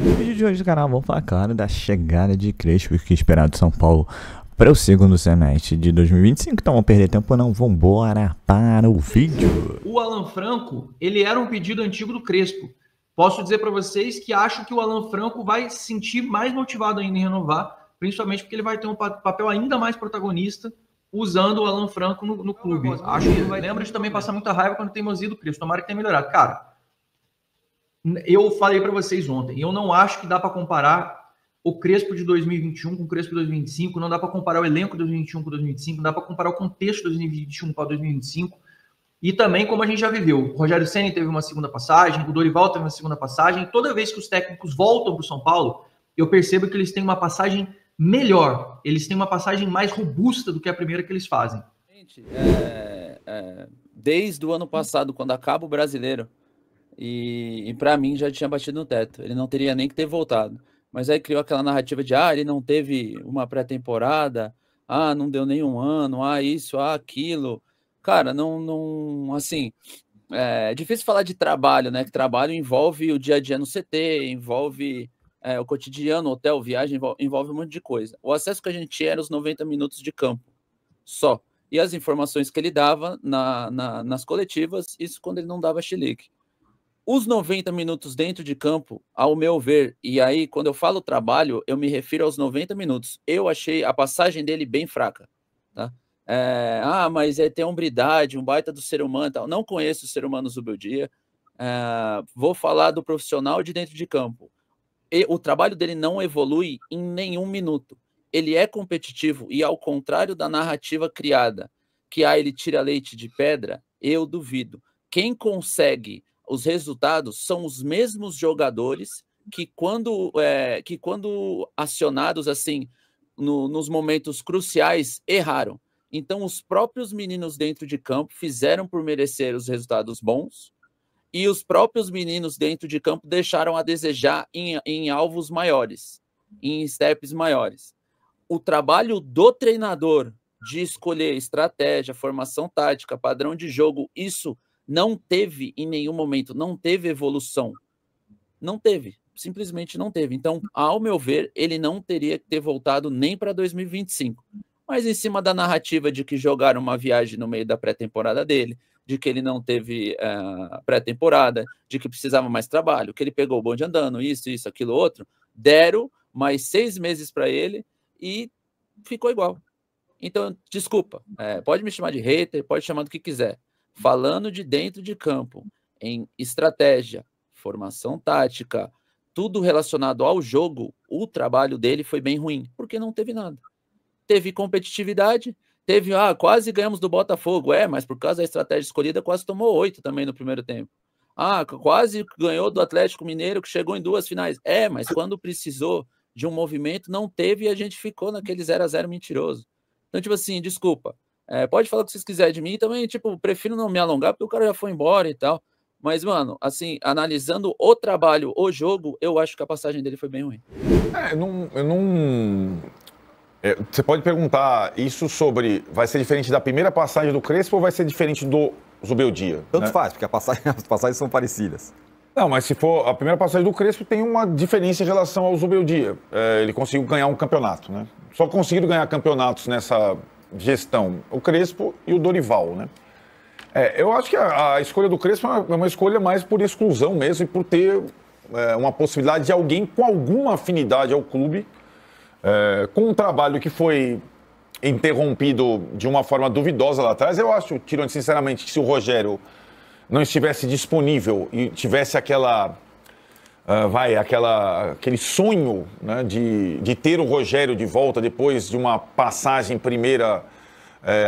No vídeo de hoje do canal vamos falar, claro, da chegada de Crespo que é esperado de São Paulo para o segundo semestre de 2025. Então vamos perder tempo não, vambora para o vídeo. O Alan Franco, ele era um pedido antigo do Crespo. Posso dizer para vocês que acho que o Alan Franco vai se sentir mais motivado ainda em renovar, principalmente porque ele vai ter um papel ainda mais protagonista usando o Alan Franco no clube. Acho que lembra de também passar muita raiva quando tem teimosia do Crespo. Tomara que tenha melhorado. Cara, eu falei para vocês ontem, eu não acho que dá para comparar o Crespo de 2021 com o Crespo de 2025, não dá para comparar o elenco de 2021 com 2025, não dá para comparar o contexto de 2021 com 2025, e também como a gente já viveu. O Rogério Ceni teve uma segunda passagem, o Dorival teve uma segunda passagem, e toda vez que os técnicos voltam para o São Paulo, eu percebo que eles têm uma passagem melhor, eles têm uma passagem mais robusta do que a primeira que eles fazem. Gente, desde o ano passado, quando acaba o Brasileiro, e para mim já tinha batido no teto, ele não teria nem que ter voltado. Mas aí criou aquela narrativa de, ele não teve uma pré-temporada, não deu nenhum ano, isso, aquilo. Cara, assim, é difícil falar de trabalho, né? Que trabalho envolve o dia a dia no CT, envolve o cotidiano, hotel, viagem, envolve um monte de coisa. O acesso que a gente tinha era os 90 minutos de campo, só. E as informações que ele dava nas coletivas, isso quando ele não dava chilique. Os 90 minutos dentro de campo, ao meu ver, e aí quando eu falo trabalho, eu me refiro aos 90 minutos. Eu achei a passagem dele bem fraca, tá? Mas tem hombridade, um baita do ser humano e tal. Não conheço o ser humano Zubeldia. Vou falar do profissional de dentro de campo. O trabalho dele não evolui em nenhum minuto. Ele é competitivo e, ao contrário da narrativa criada, que ele tira leite de pedra, eu duvido. Quem consegue os resultados são os mesmos jogadores que quando acionados assim nos momentos cruciais, erraram. Então, os próprios meninos dentro de campo fizeram por merecer os resultados bons e os próprios meninos dentro de campo deixaram a desejar em alvos maiores, em steps maiores. O trabalho do treinador de escolher estratégia, formação tática, padrão de jogo, isso não teve em nenhum momento, não teve evolução. Não teve, simplesmente não teve. Então, ao meu ver, ele não teria que ter voltado nem para 2025. Mas em cima da narrativa de que jogaram uma viagem no meio da pré-temporada dele, de que ele não teve pré-temporada, de que precisava mais trabalho, que ele pegou o bonde andando, isso, aquilo, outro, deram mais 6 meses para ele e ficou igual. Então, desculpa, pode me chamar de hater, pode chamar do que quiser. Falando de dentro de campo, em estratégia, formação tática, tudo relacionado ao jogo, o trabalho dele foi bem ruim, porque não teve nada. Teve competitividade, teve, quase ganhamos do Botafogo, mas por causa da estratégia escolhida, quase tomou 8 também no primeiro tempo. Quase ganhou do Atlético Mineiro, que chegou em 2 finais. Mas quando precisou de um movimento, não teve e a gente ficou naquele 0-0 mentiroso. Então, tipo assim, desculpa. Pode falar o que vocês quiserem de mim, também, prefiro não me alongar, porque o cara já foi embora e tal. Mas, mano, assim, analisando o trabalho, o jogo, eu acho que a passagem dele foi bem ruim. Você pode perguntar isso sobre, vai ser diferente da primeira passagem do Crespo ou vai ser diferente do Zubeldia? Tanto faz, porque as passagens são parecidas. Não, mas se for a primeira passagem do Crespo, tem uma diferença em relação ao Zubeldia. Ele conseguiu ganhar um campeonato, né? Só conseguiram ganhar campeonatos nessa gestão, o Crespo e o Dorival, né? Eu acho que a escolha do Crespo é uma escolha mais por exclusão mesmo e por ter uma possibilidade de alguém com alguma afinidade ao clube, com um trabalho que foi interrompido de uma forma duvidosa lá atrás. Eu acho, Tirone, sinceramente, que se o Rogério não estivesse disponível e tivesse aquele sonho, né, de ter o Rogério de volta depois de uma passagem primeira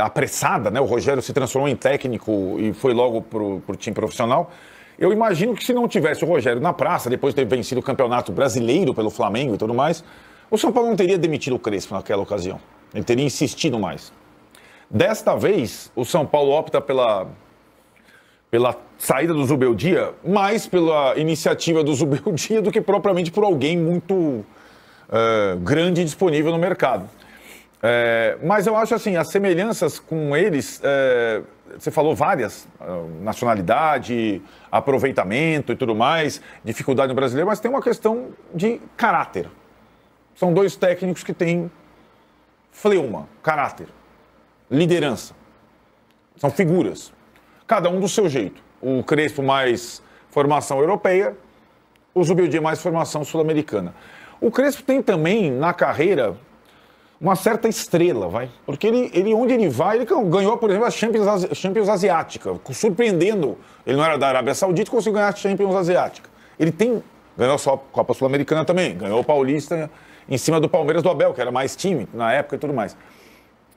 apressada, né? O Rogério se transformou em técnico e foi logo para o time profissional. Eu imagino que se não tivesse o Rogério na praça, depois de ter vencido o Campeonato Brasileiro pelo Flamengo e tudo mais, o São Paulo não teria demitido o Crespo naquela ocasião. Ele teria insistido mais. Desta vez, o São Paulo opta pela saída do Zubeldia, mais pela iniciativa do Zubeldia do que propriamente por alguém muito grande e disponível no mercado. Mas eu acho assim, as semelhanças com eles, você falou várias, nacionalidade, aproveitamento e tudo mais, dificuldade no brasileiro, mas tem uma questão de caráter. São dois técnicos que têm fleuma, caráter, liderança. São figuras, cada um do seu jeito. O Crespo mais formação europeia, o Zubeldia mais formação sul-americana. O Crespo tem também, na carreira, uma certa estrela, porque ele onde ele vai, ele ganhou, por exemplo, a Champions Asiática, surpreendendo. Ele não era da Arábia Saudita, conseguiu ganhar a Champions Asiática. Ganhou só a Copa Sul-Americana também, ganhou o Paulista em cima do Palmeiras do Abel, que era mais time na época e tudo mais.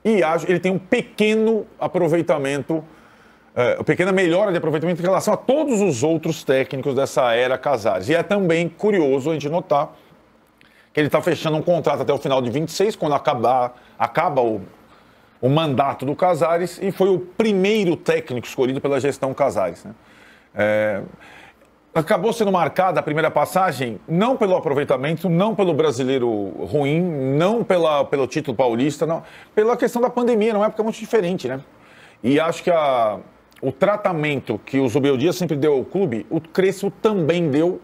E ele tem um pequeno aproveitamento, uma pequena melhora de aproveitamento em relação a todos os outros técnicos dessa era Casares. E é também curioso a gente notar que ele está fechando um contrato até o final de 26, quando acaba o mandato do Casares, e foi o primeiro técnico escolhido pela gestão Casares, né? Acabou sendo marcada a primeira passagem não pelo aproveitamento, não pelo brasileiro ruim, não pelo título paulista, não, pela questão da pandemia, numa época muito diferente, né? E acho que o tratamento que o Zubeldia sempre deu ao clube, o Crespo também deu,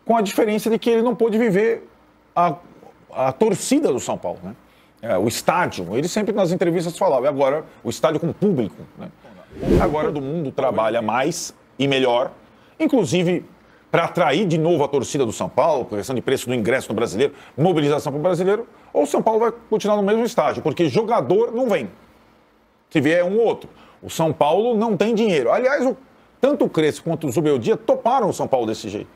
com a diferença de que ele não pôde viver a torcida do São Paulo, né? O estádio, ele sempre nas entrevistas falava, e agora o estádio com público, né? Agora todo mundo trabalha mais e melhor, inclusive para atrair de novo a torcida do São Paulo, por questão de preço do ingresso no brasileiro, mobilização para o brasileiro, ou o São Paulo vai continuar no mesmo estágio, porque jogador não vem. Se vier um ou outro. O São Paulo não tem dinheiro. Aliás, tanto o Crespo quanto o Zubeldia toparam o São Paulo desse jeito.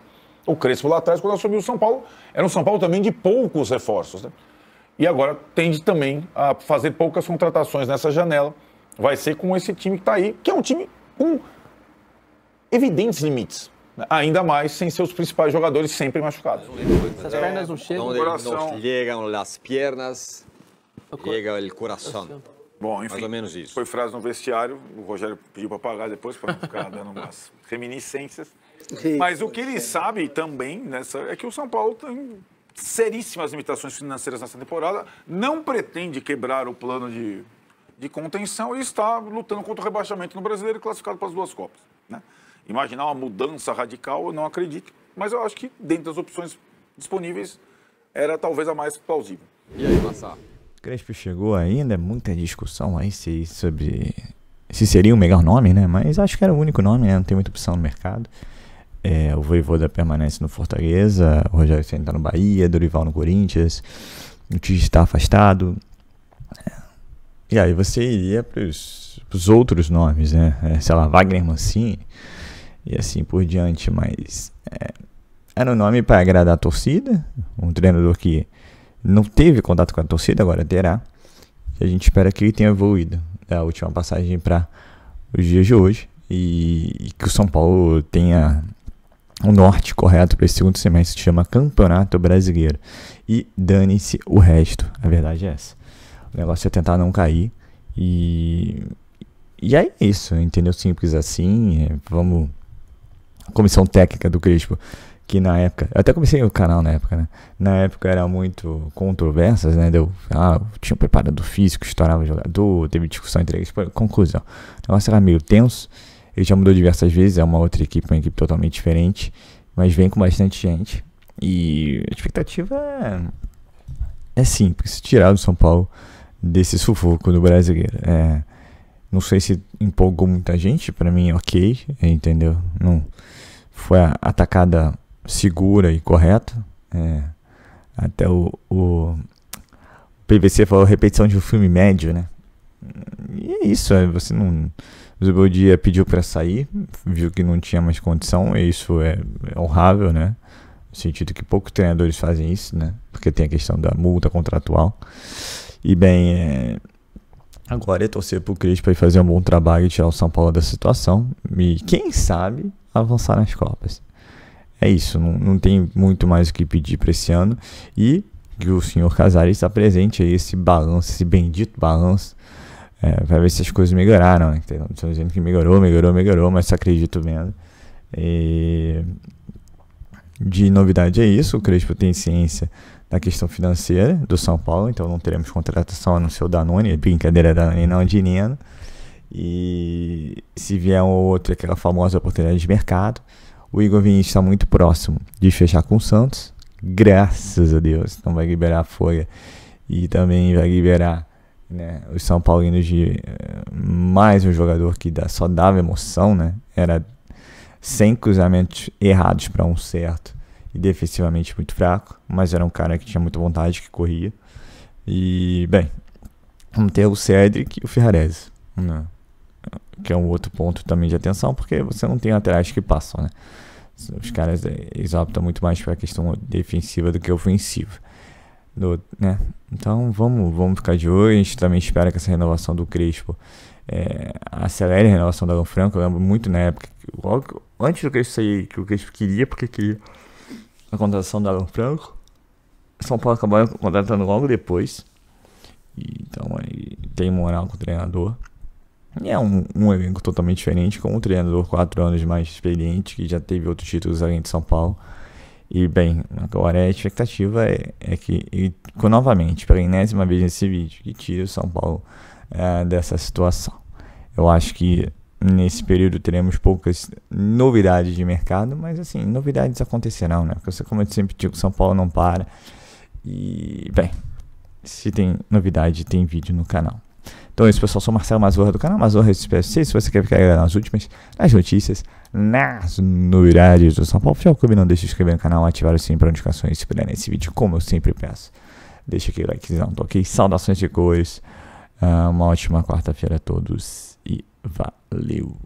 O Crespo lá atrás, quando assumiu o São Paulo, era um São Paulo também de poucos reforços, né? E agora tende também a fazer poucas contratações nessa janela. Vai ser com esse time que está aí, que é um time com evidentes limites. Ainda mais sem seus principais jogadores sempre machucados. Essas pernas não chegam. Não chegam as pernas, chega o coração. Bom, enfim, mais ou menos isso. Foi frase no vestiário, o Rogério pediu para pagar depois, para não ficar dando umas reminiscências. Mas o que ele sabe também é que o São Paulo tem seríssimas limitações financeiras nessa temporada, não pretende quebrar o plano de contenção e está lutando contra o rebaixamento no Brasileiro e classificado para as duas Copas, né? Imaginar uma mudança radical, eu não acredito, mas eu acho que dentro das opções disponíveis era talvez a mais plausível. E aí, Massa? Crespo chegou ainda, muita discussão aí sobre se seria o melhor nome, né? Mas acho que era o único nome, né? Não tem muita opção no mercado. O Vojvoda permanece no Fortaleza, o Rogério Ceni está no Bahia, Dorival no Corinthians, o Tite está afastado. E aí você iria para os outros nomes, né? Sei lá, Wagner Mancini e assim por diante, mas era um nome para agradar a torcida, um treinador que não teve contato com a torcida, agora terá, e a gente espera que ele tenha evoluído da última passagem para os dias de hoje e que o São Paulo tenha o norte correto para esse segundo semestre, que chama Campeonato Brasileiro, e dane-se o resto, a verdade é essa. O negócio é tentar não cair e aí é isso, entendeu? Simples assim, vamos... Comissão técnica do Crespo, que na época, eu até comecei o canal na época, né? Na época era muito controversas, né? Tinha um preparador físico, estourava o jogador, teve discussão entre eles. Conclusão, o negócio era meio tenso, ele já mudou diversas vezes, é uma outra equipe, uma equipe totalmente diferente, mas vem com bastante gente. E a expectativa é simples, tirar do São Paulo desse sufoco do brasileiro. Não sei se empolgou muita gente, pra mim ok, entendeu? Não foi a atacada segura e correta. Até o PVC falou repetição de um filme médio, né? E é isso, você não... O Zubeldia pediu para sair, viu que não tinha mais condição, e isso é honrável, né? No sentido que poucos treinadores fazem isso, né? Porque tem a questão da multa contratual. E bem, agora é torcer pro Crespo e fazer um bom trabalho e tirar o São Paulo da situação. E quem sabe avançar nas Copas. É isso, não tem muito mais o que pedir para esse ano. E que o senhor Casares está presente aí, esse balanço, esse bendito balanço. Vai ver se as coisas melhoraram, né? Estão dizendo que melhorou, mas só acredito vendo. de novidade é isso. O Crespo tem ciência da questão financeira do São Paulo, então não teremos contratação a não ser o Danone, brincadeira da Danone não de Nino. E se vier um ou outro, aquela famosa oportunidade de mercado. O Igor Vinícius está muito próximo de fechar com o Santos, graças a Deus. Então vai liberar a folha e também vai liberar, né, os São Paulinos de mais um jogador que só dava emoção, né? Era 100 cruzamentos errados para um certo e defensivamente muito fraco, mas era um cara que tinha muita vontade, que corria. E, bem, vamos ter o Cedric e o Ferrarese, né? Que é um outro ponto também de atenção, porque você não tem laterais que passam, né? Os caras, eles optam muito mais para a questão defensiva do que ofensiva, né? Então vamos ficar de olho. A gente também espera que essa renovação do Crespo acelere a renovação do Alan Franco. Eu lembro muito na época, logo antes do Crespo sair, que o Crespo queria, porque queria a contratação do Alan Franco. São Paulo acabou contratando logo depois, então aí tem moral com o treinador. E é um elenco totalmente diferente, com um treinador 4 anos mais experiente, que já teve outros títulos além de São Paulo. E, bem, agora a expectativa é que ele, novamente, pela enésima vez nesse vídeo, que tire o São Paulo dessa situação. Eu acho que nesse período teremos poucas novidades de mercado, mas, assim, novidades acontecerão, né? Porque, como eu sempre digo, o São Paulo não para. E, bem, se tem novidade, tem vídeo no canal. Então é isso, pessoal. Sou Marcelo Mazorra do canal Mazorra SPFC. Se você quer ficar nas últimas, nas notícias, nas novidades do São Paulo Futebol Clube, não deixe de se inscrever no canal, ativar o sininho para notificações se puder nesse vídeo, como eu sempre peço. Deixa aquele likezão, ok? Saudações de cores. Uma ótima quarta-feira a todos e valeu!